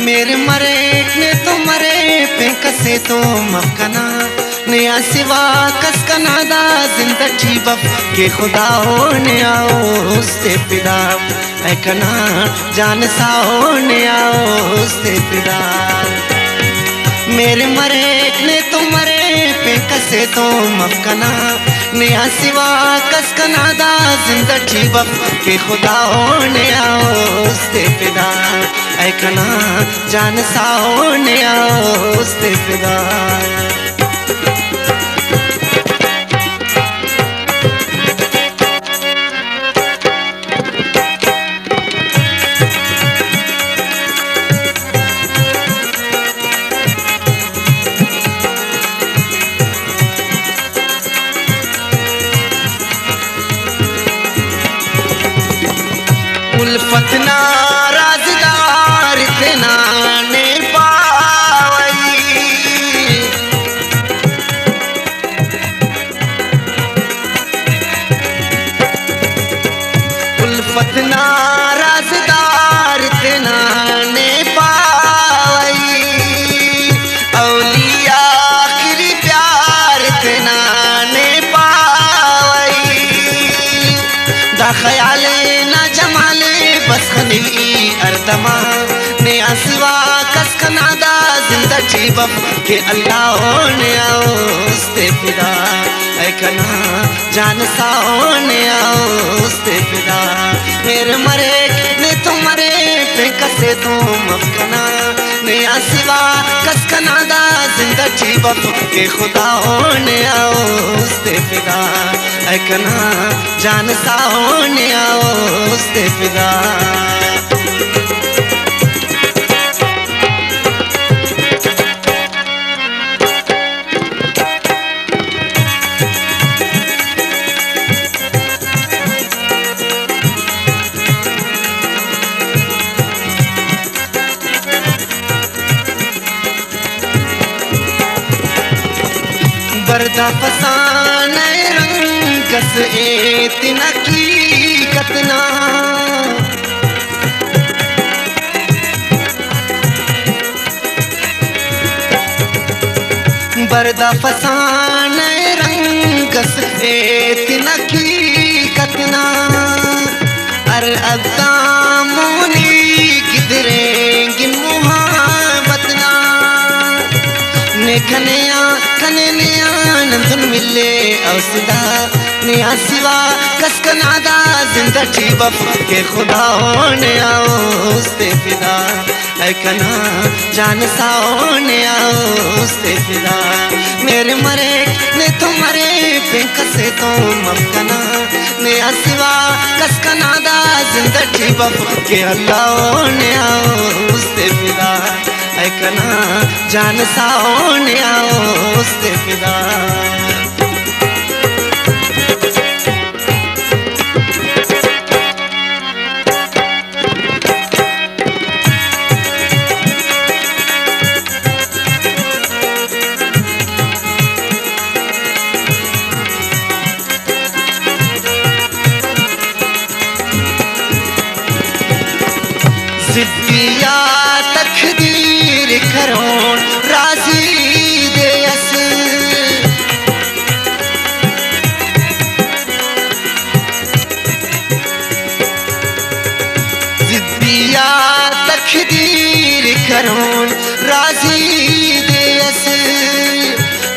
मेरे मरे ने तो मरे पे कसे तो मफकना नया सिवा कस का नादा जिंदगी बफ के खुदा होने आओ उससे फिदा ऐ कना जान सा होने आओ उससे फिदा मेरे मरे ने तो मरे पे कसे तो मफकना नया सिवा कस का नादा जिंदगी बफ के खुदा होने आओ उससे फिदा ऐ कना जान सा होने आओ उससे फिदा उल्फत ना राजदार तेना ने पावई उल्फत ना राजदार तेना ने पावई औलिया आखिरी प्यार तेना ने पावई दा ख्याल ना जमाले बस खली अर्दमा ने आसवा कस कनादा जिंदगी बफ के अल्लाह होने आओ उससे फिदा ऐ कना जान सा होने आओ उससे फिदा मेरे मरे ने तो मरे पे कसे तो मफकना ने आसवा कस कनादा जिंदगी बफ के खुदा होने आओ उससे फिदा ऐ कना जान सा होने आओ उससे फिदा बरदा फसान रंग कस इतना की कतना बरदा फसान रंग कस इतना की कतना अर अब्दा मोनी किधरेंगे मुहाबतना ने खनिया कने नंदन मिले औसदा नया सिवा कस का नादा जिंदगी बफ के खुदा होने आओ उससे फिदा ऐ कना जान सा होने आओ उससे फिदा मेरे मरे ने तो मरे पे कसे तो मफकना नया सिवा कस का नादा जिंदगी बफ के अल्लाह होने आओ उससे फिदा ऐ कना जान सा होने आओ उससे फिदा जिद्दिया तकदीर करोन राजी देयस जिद्दिया तकदीर करोन राजी देयस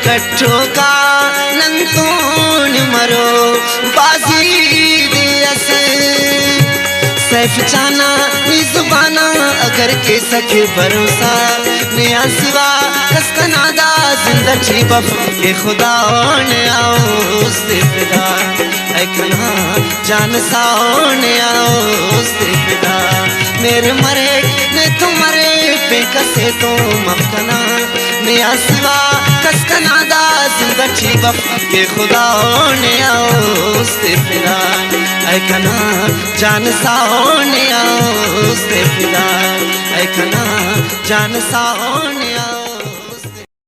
कट्ठो का नंतोन मरो बाजी देयस सैफ चाना जुबाना अगर के सके भरोसा नया सिवा कस का नादा जिंदगी बफ के खुदा होने आओ उससे फिदा ऐ कना जान सा होने आओ उससे फिदा मेरे मरे ने तो मरे पे कसे तो मफकना नया सिवा कस का नादा जिंदगी बफ के खुदा होने आओ उससे फिदा ऐ कना जान सा होने आओ उससे फिदा ऐ कना जान सा होने आओ।